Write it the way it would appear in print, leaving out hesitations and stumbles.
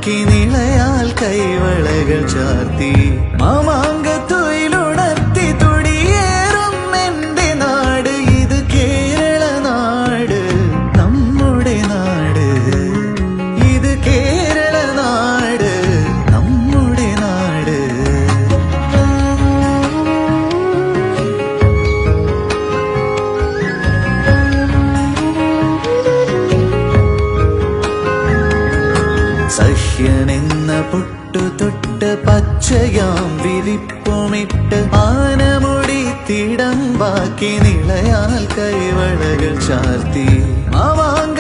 ബാക്കി നിളയാൽ കൈവളകൾ ചാർത്തി മാമാങ്കത്തൊയിലുണർത്തി തുടിയേറും എന്റെ നാട് ഇത് കേരള നാട് നമ്മുടെ നാട് ഇത് കേരള നാട് നമ്മുടെ നാട് സഹ്യനെന്ന പൊട്ടു തൊട്ട് പച്ചയാം വിരിപ്പുമിട്ട് ആനമുടി തിടം ബാക്കി നിളയാൽ കൈവളകൾ ചാർത്തി മാമാങ്ക